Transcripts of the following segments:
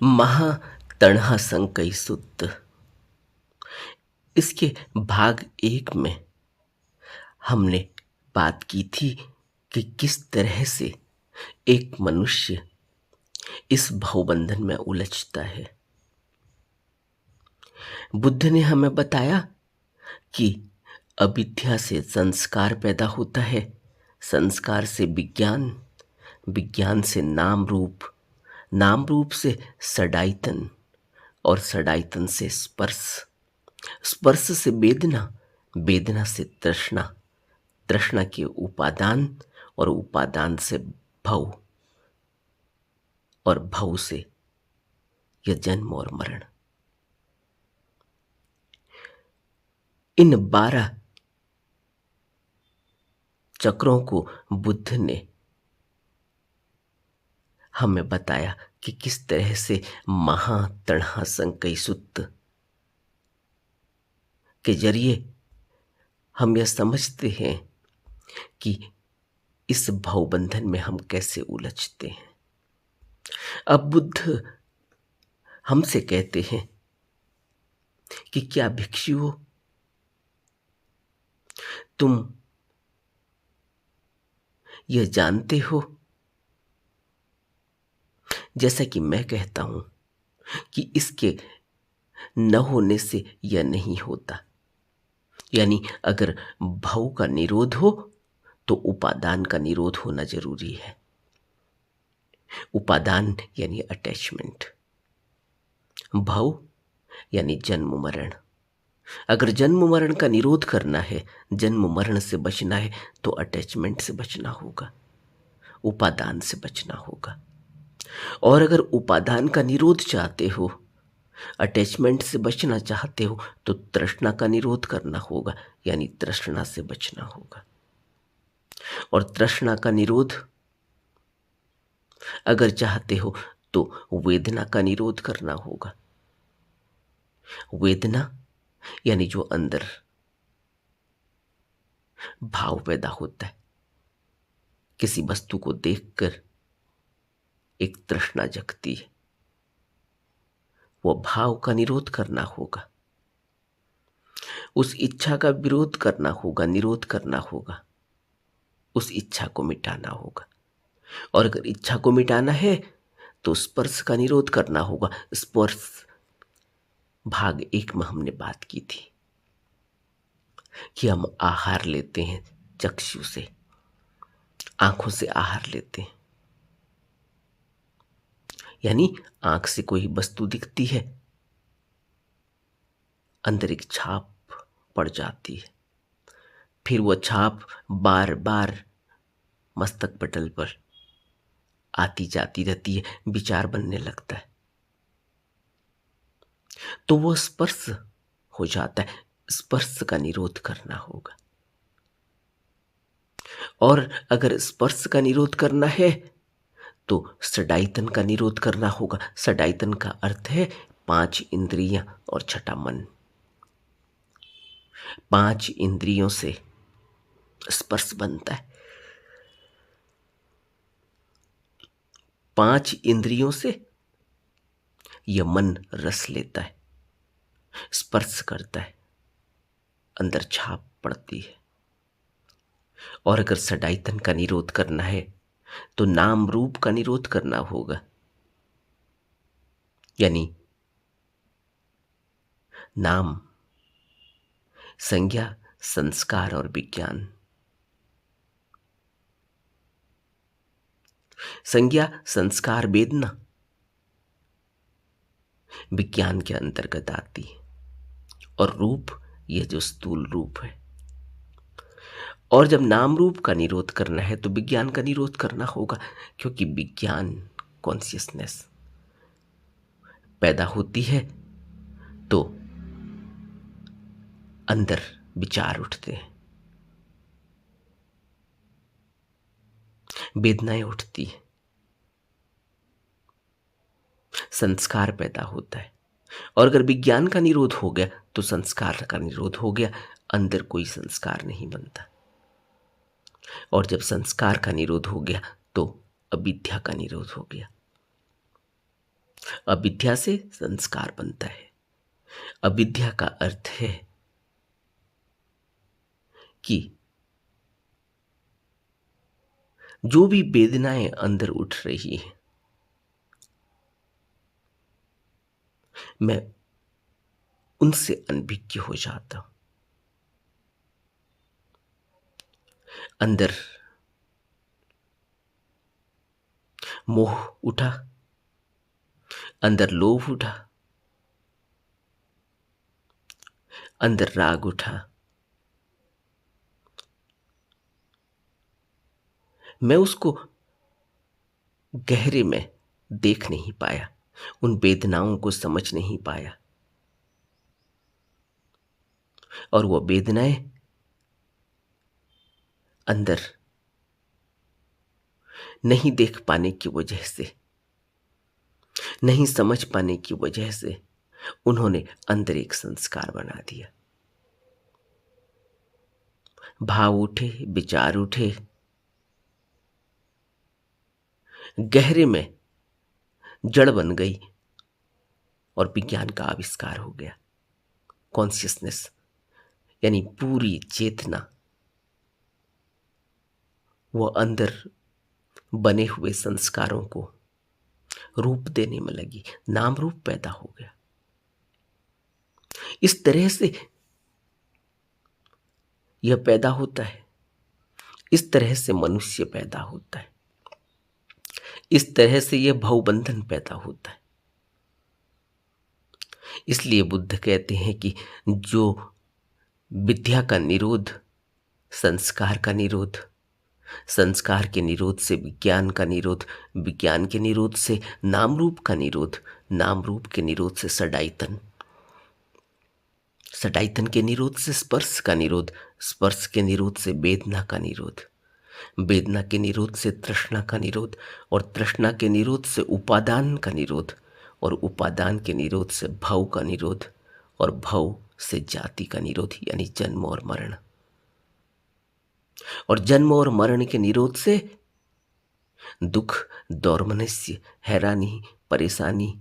महा तण्हा संकई सुत। इसके भाग 1 में हमने बात की थी कि किस तरह से एक मनुष्य इस भवबंधन में उलझता है। बुद्ध ने हमें बताया कि अविद्या से संस्कार पैदा होता है, संस्कार से विज्ञान, विज्ञान से नाम रूप, नाम रूप से षडायतन और षडायतन से स्पर्श, स्पर्श से वेदना, वेदना से तृष्णा, तृष्णा के उपादान और उपादान से भव और भव से यह जन्म और मरण। इन 12 चक्रों को बुद्ध ने हमें बताया कि किस तरह से महातणहा संकई सुत्त के जरिए हम यह समझते हैं कि इस भवबंधन में हम कैसे उलझते हैं। अब बुद्ध हमसे कहते हैं कि क्या भिक्षुओं, तुम यह जानते हो, जैसा कि मैं कहता हूं कि इसके न होने से यह नहीं होता। यानी अगर भव का निरोध हो तो उपादान का निरोध होना जरूरी है। उपादान यानी अटैचमेंट, भव यानी जन्म मरण। अगर जन्म मरण का निरोध करना है, जन्म मरण से बचना है, तो अटैचमेंट से बचना होगा, उपादान से बचना होगा। और अगर उपादान का निरोध चाहते हो, अटैचमेंट से बचना चाहते हो, तो तृष्णा का निरोध करना होगा, यानी तृष्णा से बचना होगा। और तृष्णा का निरोध अगर चाहते हो तो वेदना का निरोध करना होगा। वेदना यानी जो अंदर भाव पैदा होता है, किसी वस्तु को देखकर एक तृष्णा जगती है, वो भाव का निरोध करना होगा, उस इच्छा का विरोध करना होगा, निरोध करना होगा, उस इच्छा को मिटाना होगा। और अगर इच्छा को मिटाना है तो स्पर्श का निरोध करना होगा। स्पर्श भाग 1 में हमने बात की थी कि हम आहार लेते हैं चक्षु से, आंखों से आहार लेते हैं। यानी आंख से कोई वस्तु दिखती है, अंदर एक छाप पड़ जाती है, फिर वह छाप बार बार मस्तक पटल पर आती जाती रहती है, विचार बनने लगता है, तो वह स्पर्श हो जाता है। स्पर्श का निरोध करना होगा। और अगर स्पर्श का निरोध करना है तो षडायतन का निरोध करना होगा। षडायतन का अर्थ है 5 इंद्रियां और छठा मन। 5 इंद्रियों से स्पर्श बनता है, 5 इंद्रियों से यह मन रस लेता है, स्पर्श करता है, अंदर छाप पड़ती है। और अगर षडायतन का निरोध करना है तो नाम रूप का निरोध करना होगा। यानी नाम, संज्ञा, संस्कार और विज्ञान। संज्ञा, संस्कार, वेदना विज्ञान के अंतर्गत आती है, और रूप, यह जो स्थूल रूप है। और जब नाम रूप का निरोध करना है तो विज्ञान का निरोध करना होगा, क्योंकि विज्ञान, कॉन्शियसनेस पैदा होती है तो अंदर विचार उठते हैं, वेदनाएं उठती है, संस्कार पैदा होता है। और अगर विज्ञान का निरोध हो गया तो संस्कार का निरोध हो गया, अंदर कोई संस्कार नहीं बनता। और जब संस्कार का निरोध हो गया तो अविद्या का निरोध हो गया। अविद्या से संस्कार बनता है। अविद्या का अर्थ है कि जो भी वेदनाएं अंदर उठ रही हैं, मैं उनसे अनभिज्ञ हो जाता हूं। अंदर मोह उठा, अंदर लोभ उठा, अंदर राग उठा, मैं उसको गहरे में देख नहीं पाया, उन वेदनाओं को समझ नहीं पाया, और वो वेदनाएं अंदर नहीं देख पाने की वजह से, नहीं समझ पाने की वजह से उन्होंने अंदर एक संस्कार बना दिया। भाव उठे, विचार उठे, गहरे में जड़ बन गई और विज्ञान का आविष्कार हो गया। कॉन्शियसनेस यानी पूरी चेतना वो अंदर बने हुए संस्कारों को रूप देने में लगी, नाम रूप पैदा हो गया। इस तरह से यह पैदा होता है, इस तरह से मनुष्य पैदा होता है, इस तरह से यह भवबंधन पैदा होता है। इसलिए बुद्ध कहते हैं कि जो विद्या का निरोध, संस्कार का निरोध, संस्कार के निरोध से विज्ञान का निरोध, विज्ञान के निरोध से नाम रूप का निरोध, नाम रूप के निरोध से सडाइतन, सडाइतन के निरोध से स्पर्श का निरोध, स्पर्श के निरोध से वेदना का निरोध, वेदना के निरोध से तृष्णा का निरोध, और तृष्णा के निरोध से उपादान का निरोध, और उपादान के निरोध से भव का निरोध, और भव से जाति का निरोध यानी जन्म और मरण, और जन्म और मरण के निरोध से दुख, दौर्मनस्य, हैरानी, परेशानी,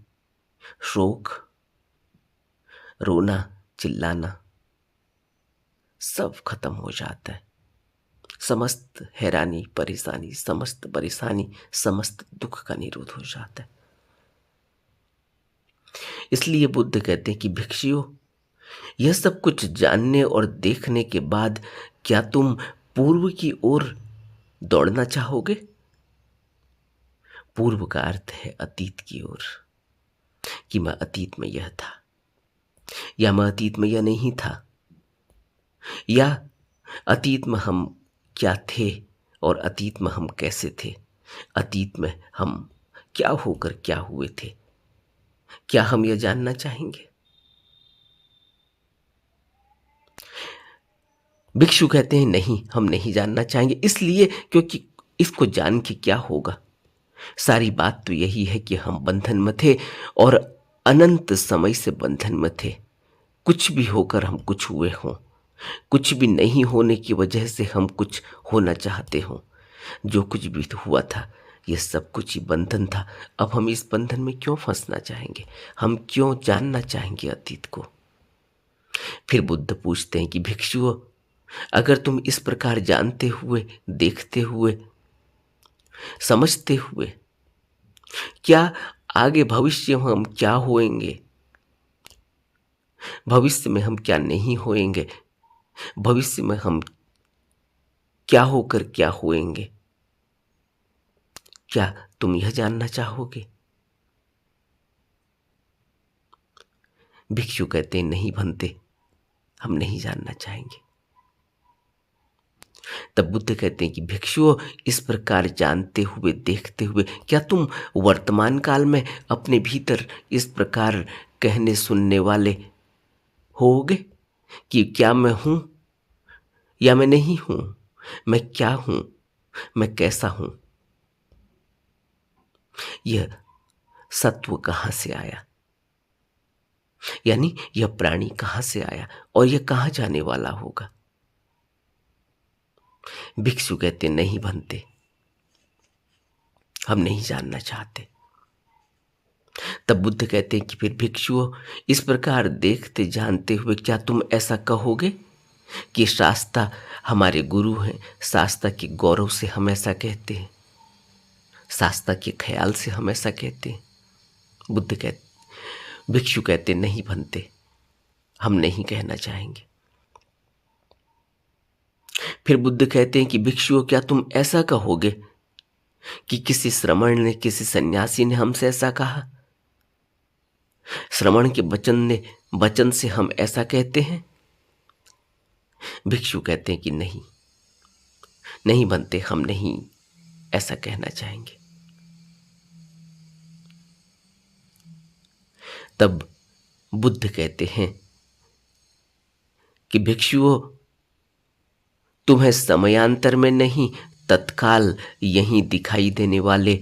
शोक, रोना, चिल्लाना सब खत्म हो जाता है। समस्त हैरानी, परेशानी, समस्त परेशानी, समस्त दुख का निरोध हो जाता है। इसलिए बुद्ध कहते हैं कि भिक्षुओं, यह सब कुछ जानने और देखने के बाद क्या तुम पूर्व की ओर दौड़ना चाहोगे? पूर्व का अर्थ है अतीत की ओर, कि मैं अतीत में यह था, या मैं अतीत में यह नहीं था, या अतीत में हम क्या थे और अतीत में हम कैसे थे, अतीत में हम क्या होकर क्या हुए थे, क्या हम यह जानना चाहेंगे? भिक्षु कहते हैं नहीं, हम नहीं जानना चाहेंगे। इसलिए क्योंकि इसको जान के क्या होगा? सारी बात तो यही है कि हम बंधन में थे और अनंत समय से बंधन में थे। कुछ भी होकर हम कुछ हुए हों, कुछ भी नहीं होने की वजह से हम कुछ होना चाहते हों, जो कुछ भी हुआ था ये सब कुछ ही बंधन था। अब हम इस बंधन में क्यों फंसना चाहेंगे? हम क्यों जानना चाहेंगे अतीत को? फिर बुद्ध पूछते हैं कि भिक्षुओं, अगर तुम इस प्रकार जानते हुए, देखते हुए, समझते हुए, क्या आगे भविष्य में हम क्या होएंगे, भविष्य में हम क्या नहीं होएंगे, भविष्य में हम क्या होकर क्या होएंगे, क्या तुम यह जानना चाहोगे? भिक्षु कहते हैं नहीं बनते, हम नहीं जानना चाहेंगे। तब बुद्ध कहते हैं कि भिक्षुओं, इस प्रकार जानते हुए, देखते हुए, क्या तुम वर्तमान काल में अपने भीतर इस प्रकार कहने सुनने वाले होगे कि क्या मैं हूं या मैं नहीं हूं, मैं क्या हूं, मैं कैसा हूं, यह सत्व कहां से आया, यानी यह प्राणी कहां से आया और यह कहां जाने वाला होगा? भिक्षु कहते नहीं बनते, हम नहीं जानना चाहते। तब बुद्ध कहते हैं कि फिर भिक्षुओं, इस प्रकार देखते जानते हुए क्या तुम ऐसा कहोगे कि शास्ता हमारे गुरु हैं, शास्ता के गौरव से हम ऐसा कहते हैं, शास्ता के ख्याल से हम ऐसा कहते हैं? बुद्ध कहते, भिक्षु कहते नहीं बनते, हम नहीं कहना चाहेंगे। फिर बुद्ध कहते हैं कि भिक्षुओं, क्या तुम ऐसा कहोगे कि किसी श्रमण ने, किसी सन्यासी ने हमसे ऐसा कहा? श्रमण के वचन से हम ऐसा कहते हैं? भिक्षु कहते हैं कि नहीं, नहीं बनते, हम नहीं ऐसा कहना चाहेंगे। तब बुद्ध कहते हैं कि भिक्षुओं, तुम्हें समयांतर में नहीं, तत्काल यहीं दिखाई देने वाले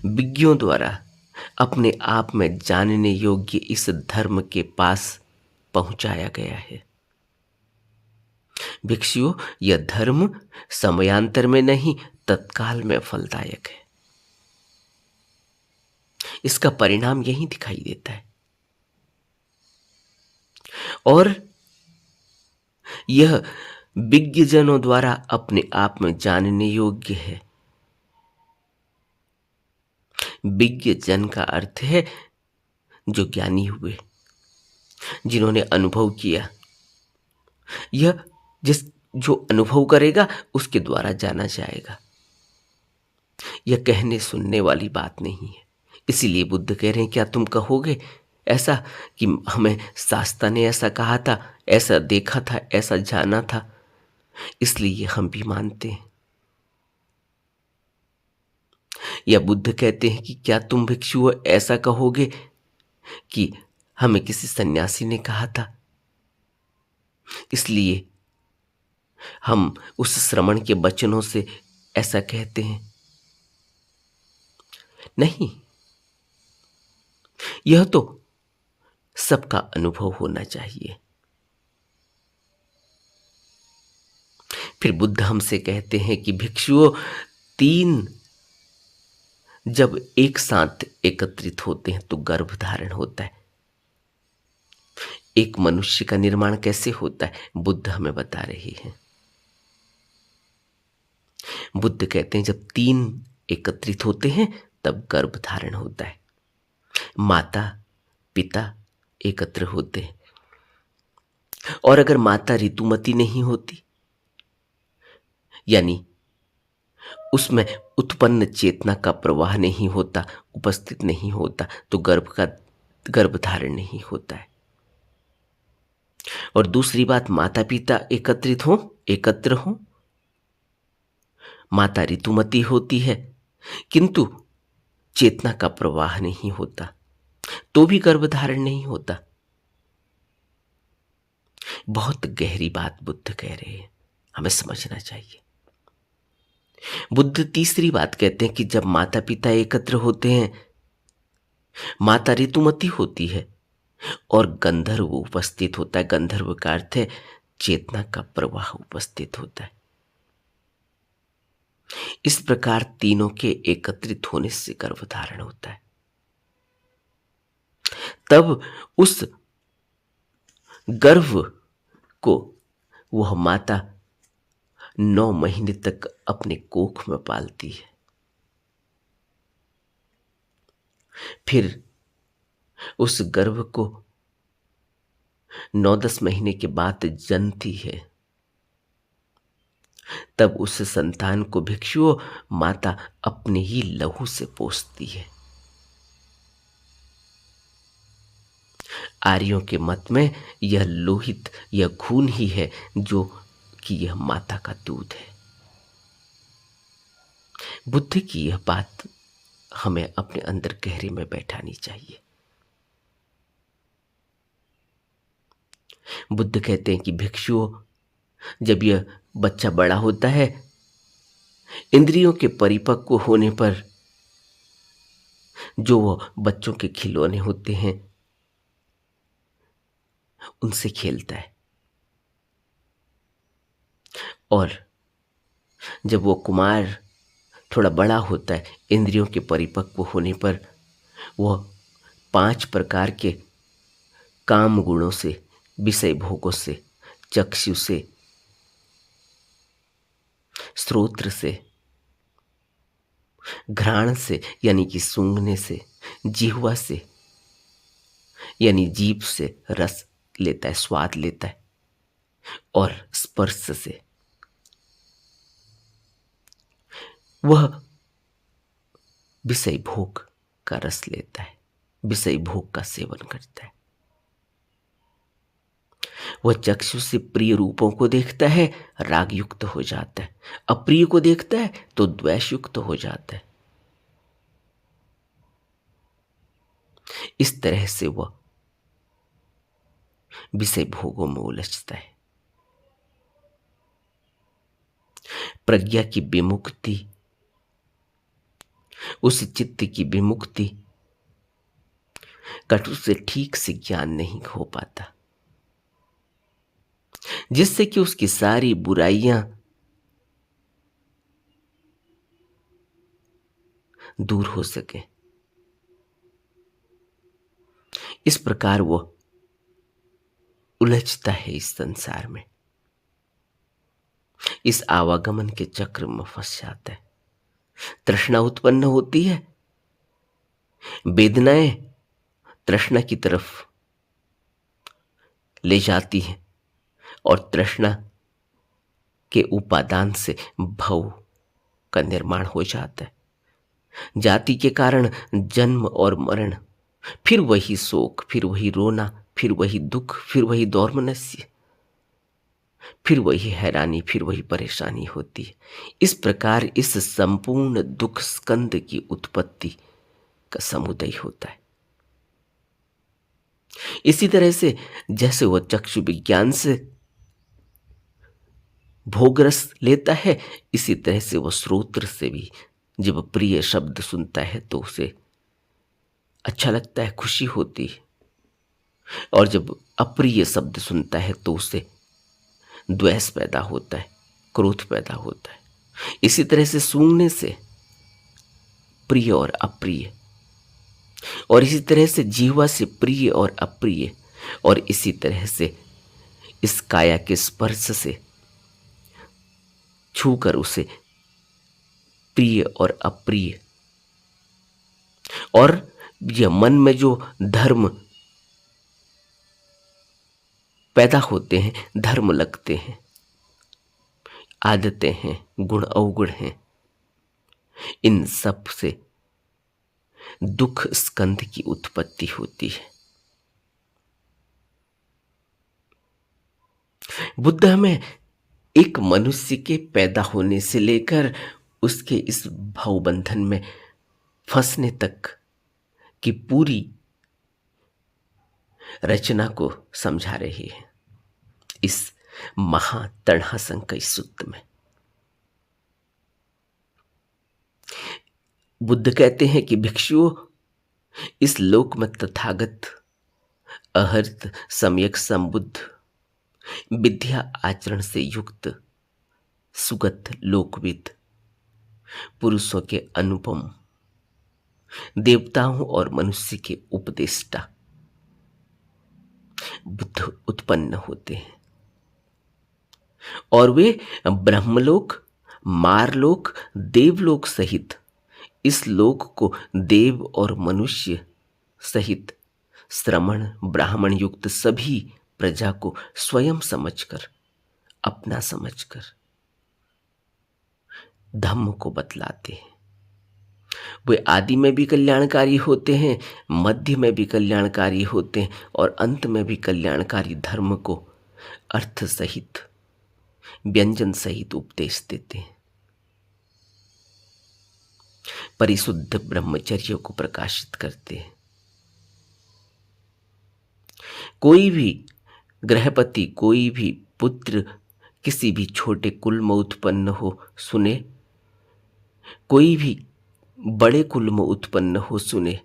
विज्ञों द्वारा अपने आप में जानने योग्य इस धर्म के पास पहुंचाया गया है। भिक्षुओं, यह धर्म समयांतर में नहीं, तत्काल में फलदायक है। इसका परिणाम यही दिखाई देता है और यह विज्ञजनों द्वारा अपने आप में जानने योग्य है। विज्ञ जन का अर्थ है जो ज्ञानी हुए, जिन्होंने अनुभव किया। यह जो अनुभव करेगा उसके द्वारा जाना जाएगा। यह कहने सुनने वाली बात नहीं है। इसीलिए बुद्ध कह रहे हैं, क्या तुम कहोगे ऐसा कि हमें शास्त्र ने ऐसा कहा था, ऐसा देखा था, ऐसा जाना था, इसलिए हम भी मानते हैं? या बुद्ध कहते हैं कि क्या तुम भिक्षु ऐसा कहोगे कि हमें किसी सन्यासी ने कहा था, इसलिए हम उस श्रमण के वचनों से ऐसा कहते हैं? नहीं, यह तो सबका अनुभव होना चाहिए। फिर बुद्ध हमसे कहते हैं कि भिक्षुओं, तीन जब एक साथ एकत्रित होते हैं तो गर्भ धारण होता है। एक मनुष्य का निर्माण कैसे होता है, बुद्ध हमें बता रहे हैं। बुद्ध कहते हैं जब तीन एकत्रित होते हैं तब गर्भ धारण होता है। माता पिता एकत्र होते हैं, और अगर माता ऋतुमती नहीं होती, यानी उसमें उत्पन्न चेतना का प्रवाह नहीं होता, उपस्थित नहीं होता, तो गर्भ धारण नहीं होता है। और दूसरी बात, माता पिता एकत्र हो, माता ऋतुमती होती है किंतु चेतना का प्रवाह नहीं होता, तो भी गर्भ धारण नहीं होता। बहुत गहरी बात बुद्ध कह रहे हैं, हमें समझना चाहिए। बुद्ध तीसरी बात कहते हैं कि जब माता पिता एकत्र होते हैं, माता ऋतुमती होती है और गंधर्व उपस्थित होता है। गंधर्व का अर्थ है चेतना का प्रवाह उपस्थित होता है। इस प्रकार तीनों के एकत्रित होने से गर्भ धारण होता है। तब उस गर्भ को वह माता 9 महीने तक अपने कोख में पालती है। फिर उस गर्भ को 9-10 महीने के बाद जनती है। तब उस संतान को भिक्षुओं, माता अपने ही लहू से पोसती है। आर्यों के मत में यह लोहित, यह खून ही है जो कि यह माता का दूध है। बुद्ध की यह बात हमें अपने अंदर गहरे में बैठानी चाहिए। बुद्ध कहते हैं कि भिक्षुओं, जब यह बच्चा बड़ा होता है, इंद्रियों के परिपक्व होने पर जो वो बच्चों के खिलौने होते हैं उनसे खेलता है, और जब वो कुमार थोड़ा बड़ा होता है, इंद्रियों के परिपक्व होने पर वह 5 प्रकार के काम गुणों से, विषय भोगों से, चक्षु से, श्रोत्र से, घ्राण से यानी कि सूंघने से, जिह्वा से यानी जीभ से रस लेता है, स्वाद लेता है, और स्पर्श से वह विषय भोग का रस लेता है, विषय भोग का सेवन करता है। वह चक्षु से प्रिय रूपों को देखता है, राग युक्त हो जाता है, अप्रिय को देखता है तो द्वेष युक्त हो जाता है। इस तरह से वह विषय भोगों में उलझता है। प्रज्ञा की विमुक्ति, उस चित्त की विमुक्ति, कटु से ठीक से ज्ञान नहीं हो पाता, जिससे कि उसकी सारी बुराइयां दूर हो सके। इस प्रकार वह उलझता है इस संसार में, इस आवागमन के चक्र में फंस जाता है। तृष्णा उत्पन्न होती है, वेदनाएं तृष्णा की तरफ ले जाती है, और तृष्णा के उपादान से भव का निर्माण हो जाता है। जाति के कारण जन्म और मरण, फिर वही शोक, फिर वही रोना, फिर वही दुख, फिर वही दौर्मनस्य, फिर वही हैरानी, फिर वही परेशानी होती है। इस प्रकार इस संपूर्ण दुख स्कंद की उत्पत्ति का समुदय होता है। इसी तरह से जैसे वह चक्षु विज्ञान से भोग रस लेता है, इसी तरह से वह श्रोत्र से भी जब प्रिय शब्द सुनता है तो उसे अच्छा लगता है, खुशी होती है, और जब अप्रिय शब्द सुनता है तो उसे द्वेष पैदा होता है, क्रोध पैदा होता है। इसी तरह से सूंघने से प्रिय और अप्रिय, और इसी तरह से जीवा से प्रिय और अप्रिय, और इसी तरह से इस काया के स्पर्श से छूकर उसे प्रिय और अप्रिय, और यह मन में जो धर्म पैदा होते हैं, धर्म लगते हैं, आदतें हैं, गुण अवगुण हैं, इन सब से दुख स्कंध की उत्पत्ति होती है। बुद्ध हमें एक मनुष्य के पैदा होने से लेकर उसके इस भवबंधन में फंसने तक की पूरी रचना को समझा रही है इस महातणहासंकय सूत्र में। बुद्ध कहते हैं कि भिक्षुओं, इस लोक में तथागत अहर्त सम्यक संबुद्ध, विद्या आचरण से युक्त, सुगत लोकविद, पुरुषों के अनुपम, देवताओं और मनुष्य के उपदेष्टा बुद्ध उत्पन्न होते हैं, और वे ब्रह्मलोक, मारलोक, देवलोक सहित इस लोक को देव और मनुष्य सहित श्रमण ब्राह्मण युक्त सभी प्रजा को स्वयं समझकर, अपना समझकर धम्म को बतलाते हैं। वे आदि में भी कल्याणकारी होते हैं, मध्य में भी कल्याणकारी होते हैं, और अंत में भी कल्याणकारी धर्म को अर्थ सहित, व्यंजन सहित उपदेश देते हैं। परिशुद्ध ब्रह्मचर्य को प्रकाशित करते हैं। कोई भी गृहपति, कोई भी पुत्र किसी भी छोटे कुल में उत्पन्न हो सुने, कोई भी बड़े कुल में उत्पन्न हो सुने,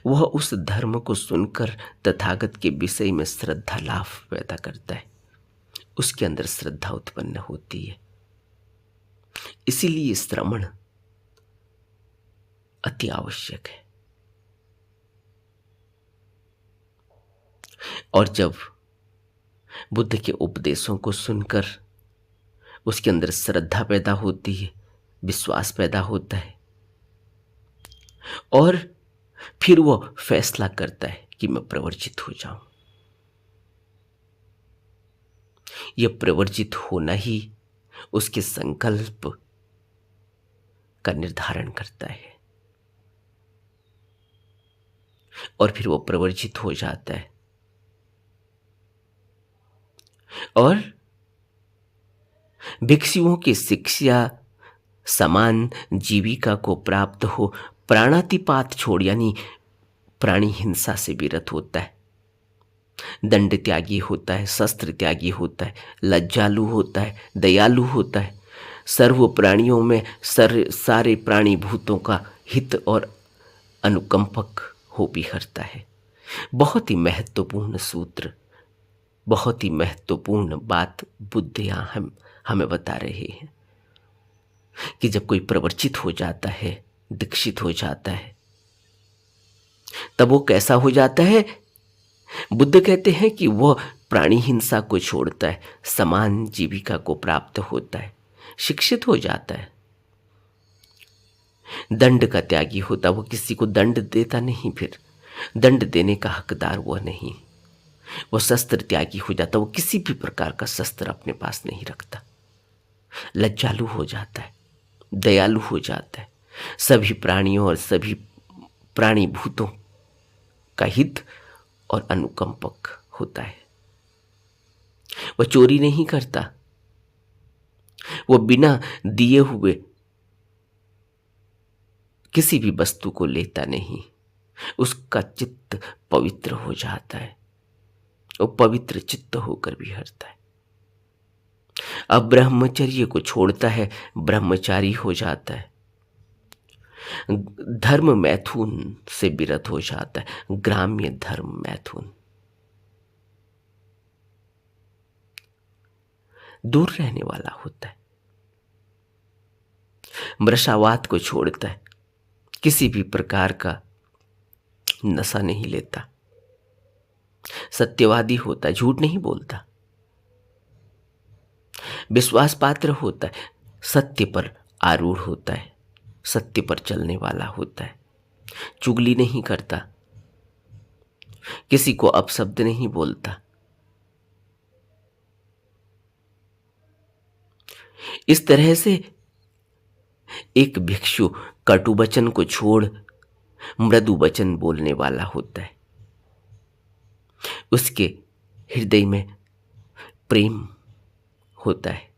वह उस धर्म को सुनकर तथागत के विषय में श्रद्धा लाभ पैदा करता है, उसके अंदर श्रद्धा उत्पन्न होती है। इसीलिए श्रवण अति आवश्यक है। और जब बुद्ध के उपदेशों को सुनकर उसके अंदर श्रद्धा पैदा होती है, विश्वास पैदा होता है, और फिर वो फैसला करता है कि मैं प्रवर्जित हो जाऊं। यह प्रवर्जित होना ही उसके संकल्प का निर्धारण करता है, और फिर वो प्रवर्जित हो जाता है और भिक्षुओं की शिक्षा समान जीविका को प्राप्त हो प्राणातिपात छोड़ यानी प्राणी हिंसा से विरत होता है, दंड त्यागी होता है, शस्त्र त्यागी होता है, लज्जालु होता है, दयालु होता है, सर्व प्राणियों में सारे प्राणी भूतों का हित और अनुकंपक हो बिखरता है। बहुत ही महत्वपूर्ण सूत्र, बहुत ही महत्वपूर्ण बात बुद्ध यहाँ हमें बता रहे हैं कि जब कोई प्रवर्तित हो जाता है, दीक्षित हो जाता है, तब वो कैसा हो जाता है। बुद्ध कहते हैं कि वह प्राणी हिंसा को छोड़ता है, समान जीविका को प्राप्त होता है, शिक्षित हो जाता है, दंड का त्यागी होता, वो किसी को दंड देता नहीं, फिर दंड देने का हकदार वह नहीं, वो शस्त्र त्यागी हो जाता, वो किसी भी प्रकार का शस्त्र अपने पास नहीं रखता, लज्जालु हो जाता है, दयालु हो जाता है, सभी प्राणियों और सभी प्राणी भूतों का हित और अनुकंपक होता है। वह चोरी नहीं करता, वह बिना दिए हुए किसी भी वस्तु को लेता नहीं, उसका चित्त पवित्र हो जाता है, वो पवित्र चित्त होकर विहरता है। अब ब्रह्मचर्य को छोड़ता है, ब्रह्मचारी हो जाता है, धर्म मैथुन से विरत हो जाता है, ग्राम्य धर्म मैथुन, दूर रहने वाला होता है, मृषावात को छोड़ता है, किसी भी प्रकार का नशा नहीं लेता, सत्यवादी होता है, झूठ नहीं बोलता, विश्वास पात्र होता है, सत्य पर आरूढ़ होता है, सत्य पर चलने वाला होता है, चुगली नहीं करता, किसी को अपशब्द नहीं बोलता। इस तरह से एक भिक्षु कटु वचन को छोड़ मृदु वचन बोलने वाला होता है, उसके हृदय में प्रेम होता है,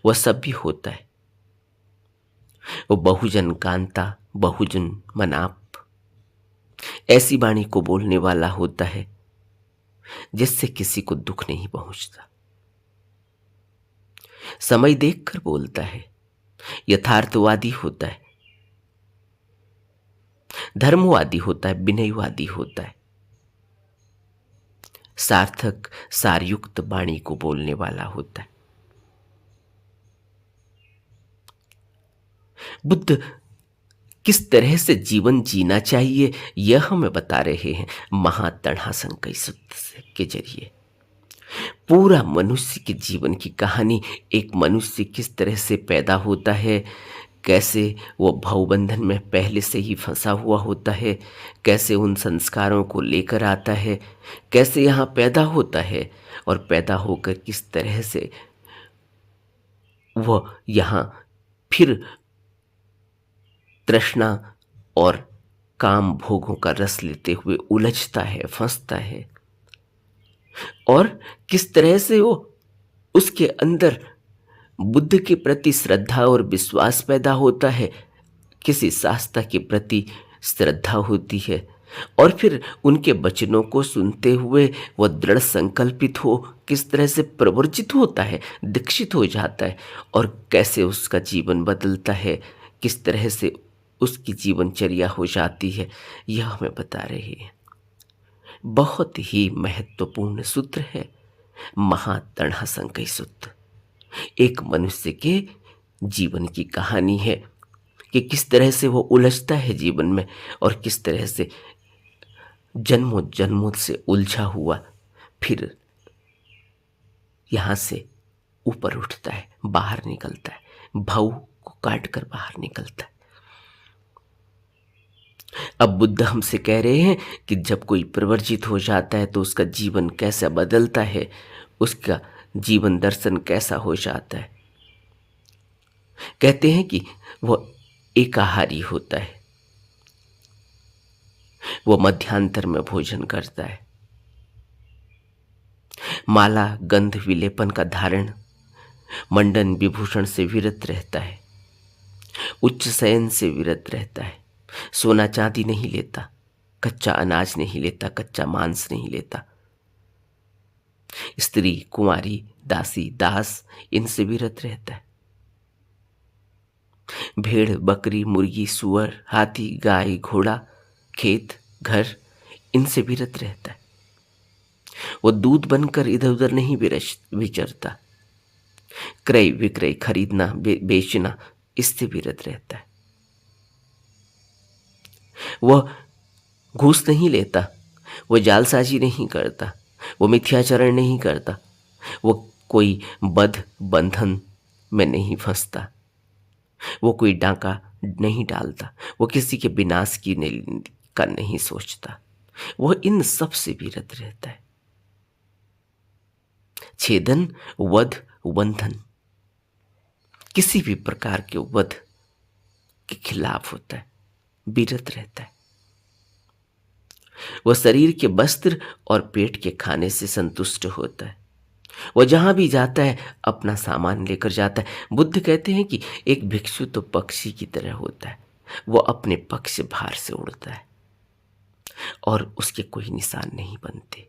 वह सभ्य होता है, वो बहुजन कांता, बहुजन मनाप, ऐसी वाणी को बोलने वाला होता है जिससे किसी को दुख नहीं पहुंचता, समय देखकर बोलता है, यथार्थवादी होता है, धर्मवादी होता है, विनयवादी होता है, सार्थक सारयुक्त वाणी को बोलने वाला होता है। बुद्ध किस तरह से जीवन जीना चाहिए यह हमें बता रहे हैं महातणहासंकई सूत्र के जरिए। पूरा मनुष्य के जीवन की कहानी, एक मनुष्य किस तरह से पैदा होता है, कैसे वो भवबंधन में पहले से ही फंसा हुआ होता है, कैसे उन संस्कारों को लेकर आता है, कैसे यहाँ पैदा होता है और पैदा होकर किस तरह से वह यहाँ फिर तृष्णा और काम भोगों का रस लेते हुए उलझता है, फंसता है, और किस तरह से वो उसके अंदर बुद्ध के प्रति श्रद्धा और विश्वास पैदा होता है, किसी शास्त्र के प्रति श्रद्धा होती है, और फिर उनके वचनों को सुनते हुए वह दृढ़ संकल्पित हो किस तरह से प्रवर्जित होता है, दीक्षित हो जाता है, और कैसे उसका जीवन बदलता है, किस तरह से उसकी जीवनचर्या हो जाती है, यह हमें बता रहे हैं। बहुत ही महत्वपूर्ण सूत्र है महातणहासंकई सूत्र। एक मनुष्य के जीवन की कहानी है कि किस तरह से वो उलझता है जीवन में और किस तरह से जन्मों जन्मों से उलझा हुआ फिर यहाँ से ऊपर उठता है, बाहर निकलता है, भाव को काट कर बाहर निकलता है। अब बुद्ध हमसे कह रहे हैं कि जब कोई प्रवर्जित हो जाता है तो उसका जीवन कैसा बदलता है, उसका जीवन दर्शन कैसा हो जाता है। कहते हैं कि वह एकाहारी होता है, वह मध्यांतर में भोजन करता है, माला गंध विलेपन का धारण, मंडन विभूषण से विरत रहता है, उच्च शयन से विरत रहता है, सोना चांदी नहीं लेता, कच्चा अनाज नहीं लेता, कच्चा मांस नहीं लेता, स्त्री कुंवारी दासी दास इनसे विरत रहता है, भेड़ बकरी मुर्गी सुअर हाथी गाय घोड़ा खेत घर इनसे विरत रहता है। वो दूध बनकर इधर उधर नहीं विचरता, क्रय विक्रय खरीदना बेचना इससे विरत रहता है। वह घूस नहीं लेता, वो जालसाजी नहीं करता, वो मिथ्याचरण नहीं करता, वो कोई बद्ध बंधन में नहीं फंसता, वो कोई डांका नहीं डालता, वो किसी के विनाश का नहीं सोचता, वह इन सब से विरत रहता है। छेदन वध बंधन किसी भी प्रकार के वध के खिलाफ होता है, विरत रहता है। वह शरीर के वस्त्र और पेट के खाने से संतुष्ट होता है। वह जहां भी जाता है अपना सामान लेकर जाता है। बुद्ध कहते हैं कि एक भिक्षु तो पक्षी की तरह होता है, वह अपने पक्ष भार से उड़ता है और उसके कोई निशान नहीं बनते।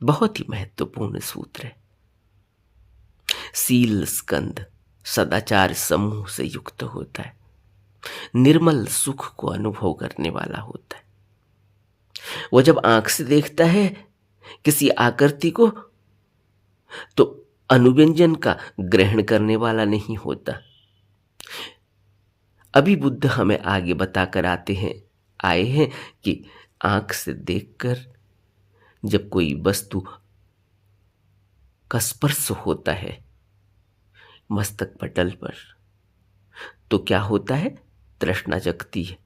बहुत ही महत्वपूर्ण सूत्र है। सील स्कंद सदाचार समूह से युक्त होता है, निर्मल सुख को अनुभव करने वाला होता है। वो जब आंख से देखता है किसी आकृति को तो अनुव्यंजन का ग्रहण करने वाला नहीं होता। अभी बुद्ध हमें आगे बताकर आए हैं कि आंख से देखकर जब कोई वस्तु का स्पर्श होता है मस्तक पटल पर तो क्या होता है, तृष्णा जगती है,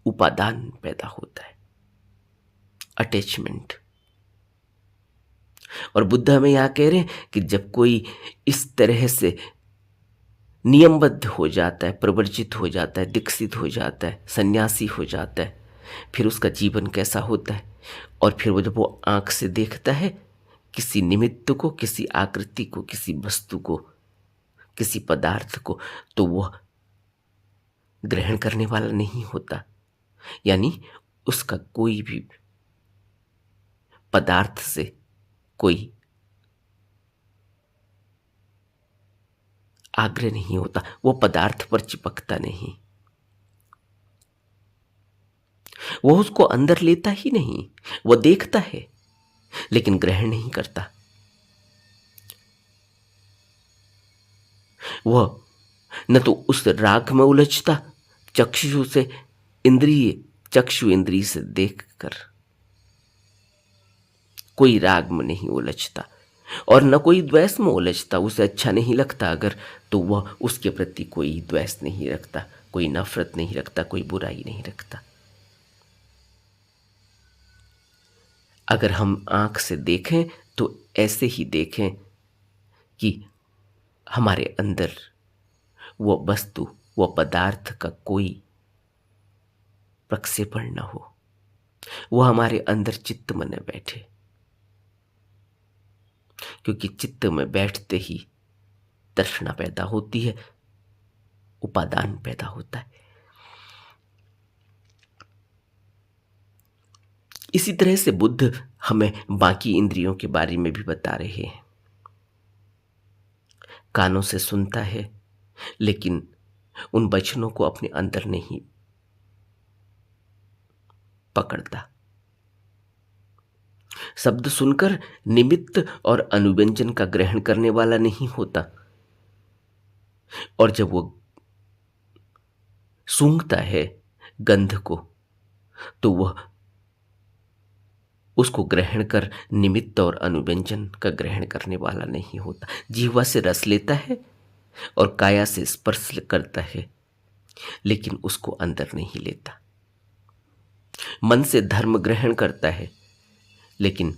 उपादान पैदा होता है, अटैचमेंट। और बुद्ध हमें यहां कह रहे हैं कि जब कोई इस तरह से नियमबद्ध हो जाता है, प्रवर्जित हो जाता है, दीक्षित हो जाता है, सन्यासी हो जाता है, फिर उसका जीवन कैसा होता है। और फिर वो जब वो आंख से देखता है किसी निमित्त को, किसी आकृति को, किसी वस्तु को, किसी पदार्थ को, तो वह ग्रहण करने वाला नहीं होता। यानी उसका कोई भी पदार्थ से कोई आग्रह नहीं होता, वो पदार्थ पर चिपकता नहीं, वो उसको अंदर लेता ही नहीं। वो देखता है लेकिन ग्रहण नहीं करता। वह न तो उस राग में उलझता, चक्षु इंद्रिय से देखकर कोई राग में नहीं उलझता, और न कोई द्वेष में उलझता। उसे अच्छा नहीं लगता अगर, तो वह उसके प्रति कोई द्वेष नहीं रखता, कोई नफरत नहीं रखता, कोई बुराई नहीं रखता। अगर हम आंख से देखें तो ऐसे ही देखें कि हमारे अंदर वो वस्तु, वो पदार्थ का कोई प्रक्षेपण न हो, वो हमारे अंदर चित्त में न बैठे, क्योंकि चित्त में बैठते ही तृष्णा पैदा होती है, उपादान पैदा होता है। इसी तरह से बुद्ध हमें बाकी इंद्रियों के बारे में भी बता रहे हैं। कानों से सुनता है लेकिन उन वचनों को अपने अंदर नहीं पकड़ता। शब्द सुनकर निमित्त और अनुव्यंजन का ग्रहण करने वाला नहीं होता, और जब वो सूंघता है गंध को तो वह उसको ग्रहण कर निमित्त और अनुव्यंजन का ग्रहण करने वाला नहीं होता। जिह्वा से रस लेता है और काया से स्पर्श करता है, लेकिन उसको अंदर नहीं लेता। मन से धर्म ग्रहण करता है, लेकिन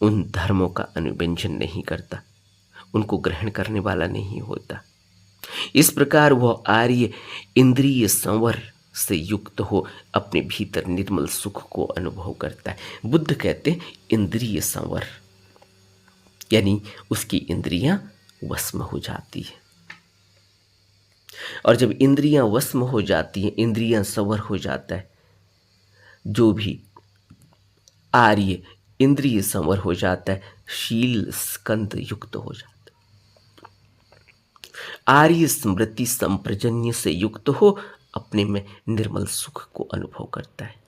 उन धर्मों का अनुव्यंजन नहीं करता, उनको ग्रहण करने वाला नहीं होता। इस प्रकार वह आर्य इंद्रिय संवर से युक्त हो अपने भीतर निर्मल सुख को अनुभव करता है। बुद्ध कहते इंद्रिय संवर, यानी उसकी इंद्रियां वश में हो जाती है। और जब इंद्रियां वश में हो जाती हैं, इंद्रियां संवर हो जाता है, जो भी आर्य इंद्रिय संवर हो जाता है, शील स्कंद युक्त हो जाता है, आर्य स्मृति संप्रजन्य से युक्त हो अपने में निर्मल सुख को अनुभव करता है।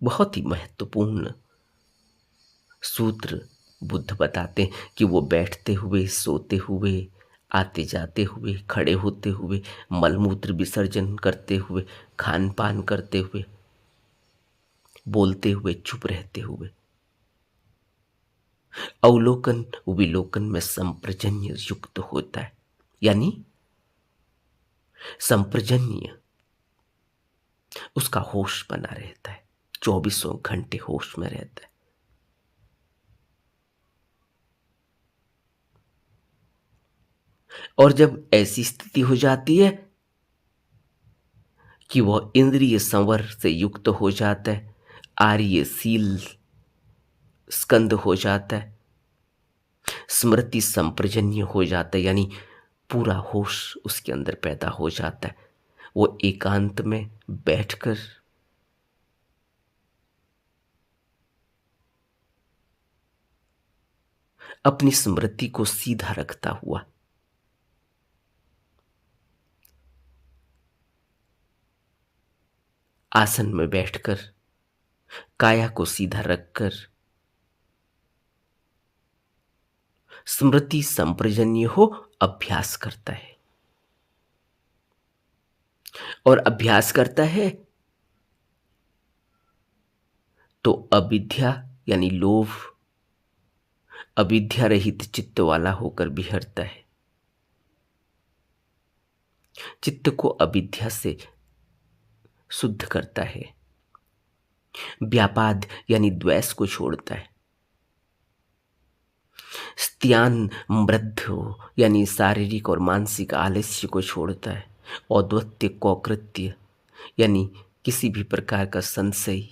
बहुत ही महत्वपूर्ण सूत्र बुद्ध बताते हैं कि वो बैठते हुए, सोते हुए, आते जाते हुए, खड़े होते हुए, मलमूत्र विसर्जन करते हुए, खान पान करते हुए, बोलते हुए, चुप रहते हुए, अवलोकन विलोकन में संप्रजन्य युक्त होता है। यानी संप्रजन्य उसका होश बना रहता है, 24 घंटे होश में रहता है। और जब ऐसी स्थिति हो जाती है कि वह इंद्रिय संवर से युक्त हो जाता है, आर्य शील स्कंद हो जाता है, स्मृति संप्रजन्य हो जाता है, यानी पूरा होश उसके अंदर पैदा हो जाता है। वो एकांत में बैठकर अपनी स्मृति को सीधा रखता हुआ आसन में बैठकर काया को सीधा रखकर स्मृति संप्रजन्य हो अभ्यास करता है। और अभ्यास करता है तो अविद्या यानी लोभ, अविद्या रहित चित्त वाला होकर बिहरता है। चित्त को अविद्या से शुद्ध करता है। व्यापाद यानी द्वेष को छोड़ता है। स्त्यान मृद्धो यानी शारीरिक और मानसिक आलस्य को छोड़ता है। औद्वत्य कौकृत्य यानी किसी भी प्रकार का संशय,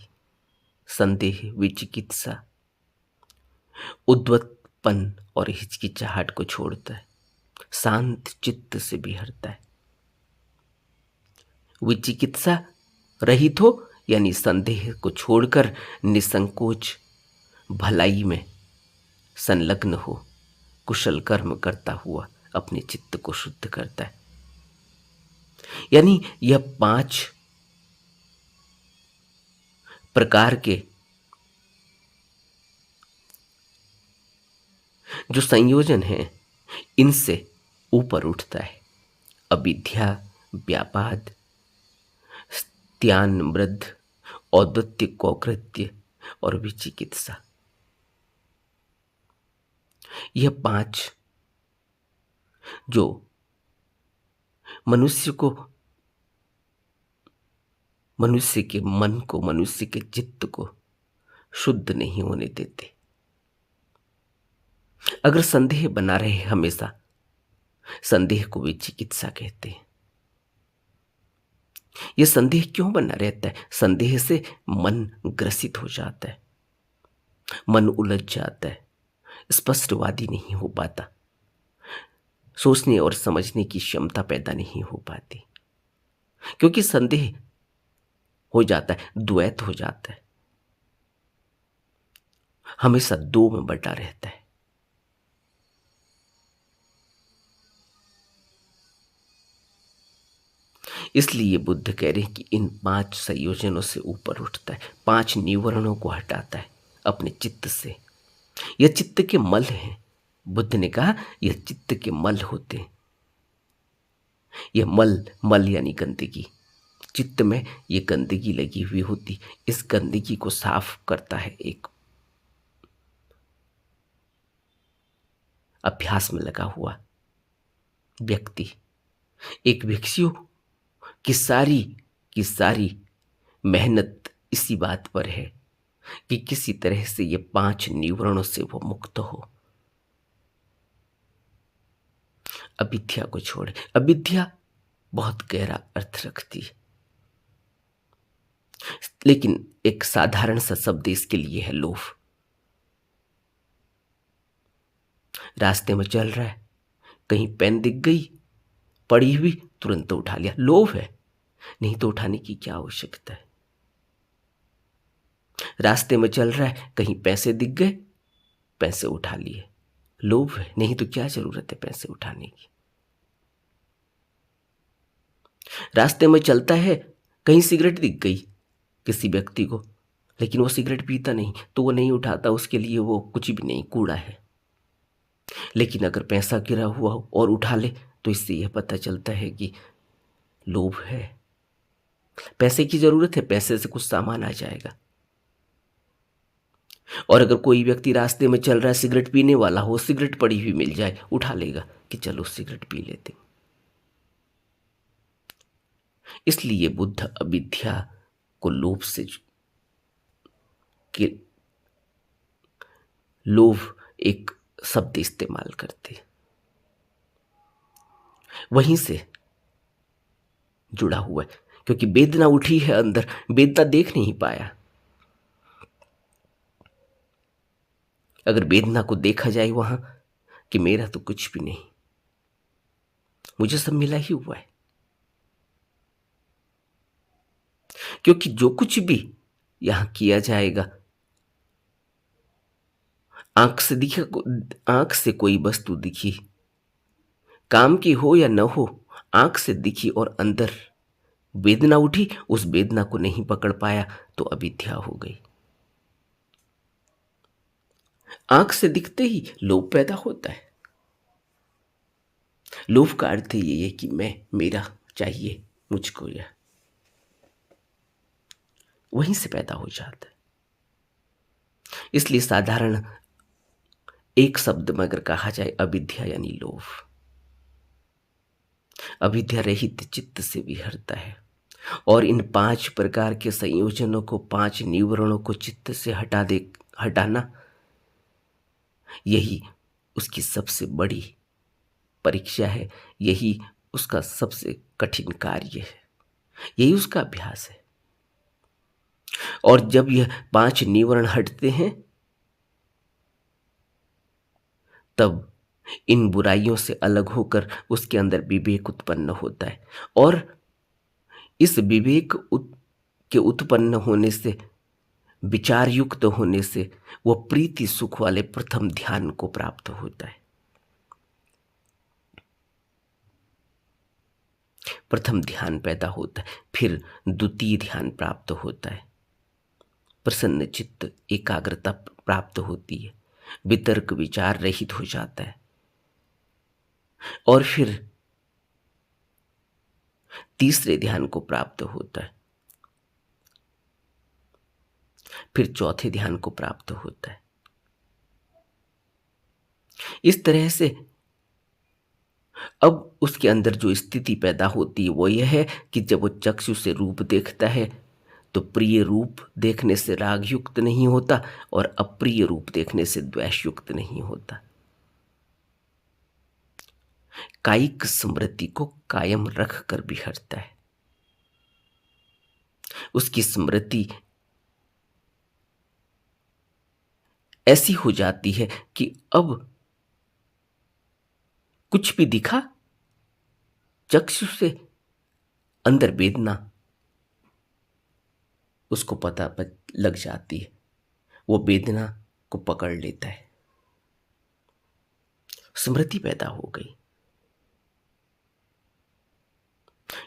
संदेह, विचिकित्सा, उद्वत्पन और हिचकिचाहट को छोड़ता है। शांत चित्त से बिहरता है। विचिकित्सा रहित हो यानी संदेह को छोड़कर निसंकोच भलाई में संलग्न हो, कुशल कर्म करता हुआ अपने चित्त को शुद्ध करता है। यानी यह 5 प्रकार के जो संयोजन हैं, इनसे ऊपर उठता है। अविद्या, व्यापाद, स्त्यान मृद्ध, औद्वत्य कौकृत्य और विचिकित्सा। यह 5 जो मनुष्य के मन को, मनुष्य के चित्त को शुद्ध नहीं होने देते। अगर संदेह बना रहे हमेशा, संदेह को विचिकित्सा कहते हैं। यह संदेह क्यों बना रहता है? संदेह से मन ग्रसित हो जाता है, मन उलझ जाता है, स्पष्टवादी नहीं हो पाता, सोचने और समझने की क्षमता पैदा नहीं हो पाती, क्योंकि संदेह हो जाता है, द्वैत हो जाता है, हमेशा 2 में बटा रहता है। इसलिए बुद्ध कह रहे हैं कि इन 5 संयोजनों से ऊपर उठता है, 5 निवरणों को हटाता है अपने चित्त से। यह चित्त के मल हैं। बुद्ध ने कहा यह चित्त के मल होते हैं। यह मल यानी गंदगी, चित्त में ये गंदगी लगी हुई होती, इस गंदगी को साफ करता है एक अभ्यास में लगा हुआ व्यक्ति। एक भिक्षु की सारी मेहनत इसी बात पर है कि किसी तरह से ये 5 निवरणों से वो मुक्त हो, अविद्या को छोड़े। अविद्या बहुत गहरा अर्थ रखती है, लेकिन एक साधारण सा शब्द इसके लिए है लोभ। रास्ते में चल रहा है, कहीं पेन दिख गई पड़ी हुई, तुरंत तो उठा लिया, लोभ है। नहीं तो उठाने की क्या आवश्यकता है। रास्ते में चल रहा है, कहीं पैसे दिख गए, पैसे उठा लिए, लोभ है। नहीं तो क्या जरूरत है पैसे उठाने की। रास्ते में चलता है, कहीं सिगरेट दिख गई किसी व्यक्ति को, लेकिन वो सिगरेट पीता नहीं तो वो नहीं उठाता, उसके लिए वो कुछ भी नहीं, कूड़ा है। लेकिन अगर पैसा गिरा हुआ हो और उठा ले तो इससे यह पता चलता है कि लोभ है। पैसे की जरूरत है, पैसे से कुछ सामान आ जाएगा। और अगर कोई व्यक्ति रास्ते में चल रहा है, सिगरेट पीने वाला हो, सिगरेट पड़ी हुई मिल जाए, उठा लेगा कि चलो सिगरेट पी लेते। इसलिए बुद्ध अविद्या को लोभ एक शब्द इस्तेमाल करते, वहीं से जुड़ा हुआ है। क्योंकि वेदना उठी है अंदर, वेदना देख नहीं पाया। अगर वेदना को देखा जाए वहां कि मेरा तो कुछ भी नहीं, मुझे सब मिला ही हुआ है, क्योंकि जो कुछ भी यहां किया जाएगा, आंख से कोई वस्तु दिखी, काम की हो या न हो, आंख से दिखी और अंदर वेदना उठी, उस वेदना को नहीं पकड़ पाया तो अविद्या हो गई। आंख से दिखते ही लोभ पैदा होता है। लोभ का अर्थ ये है कि मैं, मेरा, चाहिए मुझको, यह वहीं से पैदा हो जाता है। इसलिए साधारण एक शब्द में अगर कहा जाए अविद्या यानी लोभ, अविद्या रहित चित्त से विहरता है। और इन 5 प्रकार के संयोजनों को, 5 निवरणों को चित्त से हटाना, यही उसकी सबसे बड़ी परीक्षा है, यही उसका सबसे कठिन कार्य है, यही उसका अभ्यास है। और जब यह 5 निवरण हटते हैं, तब इन बुराइयों से अलग होकर उसके अंदर विवेक उत्पन्न होता है। और इस के उत्पन्न होने से, विचार युक्त होने से, वो प्रीति सुख वाले प्रथम ध्यान को प्राप्त होता है। प्रथम ध्यान पैदा होता है, फिर द्वितीय ध्यान प्राप्त होता है, प्रसन्न चित्त, एकाग्रता प्राप्त होती है, वितर्क विचार रहित हो जाता है। और फिर तीसरे ध्यान को प्राप्त होता है, फिर चौथे ध्यान को प्राप्त होता है। इस तरह से अब उसके अंदर जो स्थिति पैदा होती है वो यह है कि जब वो चक्षु से रूप देखता है तो प्रिय रूप देखने से राग युक्त नहीं होता और अप्रिय रूप देखने से द्वेष युक्त नहीं होता। कायिक स्मृति को कायम रख कर बिखरता है। उसकी स्मृति ऐसी हो जाती है कि अब कुछ भी दिखा, चक्षु से अंदर वेदना उसको पता लग जाती है, वो वेदना को पकड़ लेता है, स्मृति पैदा हो गई।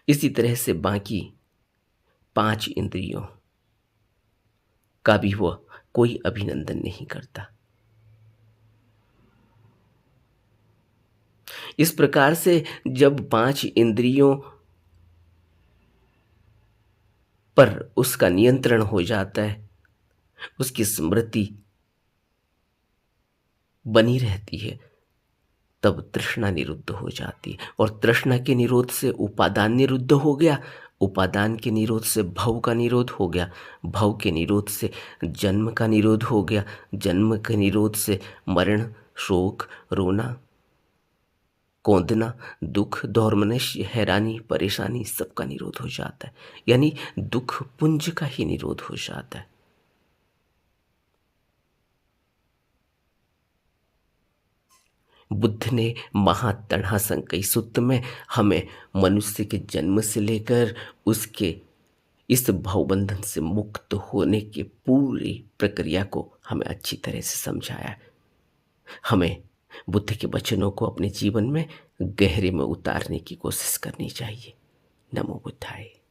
इसी तरह से बाकी 5 इंद्रियों का भी वह कोई अभिनंदन नहीं करता। इस प्रकार से जब 5 इंद्रियों पर उसका नियंत्रण हो जाता है, उसकी स्मृति बनी रहती है, तब तृष्णा निरुद्ध हो जाती है। और तृष्णा के निरोध से उपादान निरुद्ध हो गया, उपादान के निरोध से भव का निरोध हो गया, भव के निरोध से जन्म का निरोध हो गया, जन्म के निरोध से मरण, शोक, रोना, कौंदना, दुख, दौर्मनस्य, हैरानी, परेशानी सबका निरोध हो जाता है। यानी दुख पुंज का ही निरोध हो जाता है। बुद्ध ने महातणा संकई सुत्त में हमें मनुष्य के जन्म से लेकर उसके इस भवबंधन से मुक्त होने की पूरी प्रक्रिया को हमें अच्छी तरह से समझाया है। हमें बुद्ध के वचनों को अपने जीवन में गहरे में उतारने की कोशिश करनी चाहिए। नमो बुद्धाय।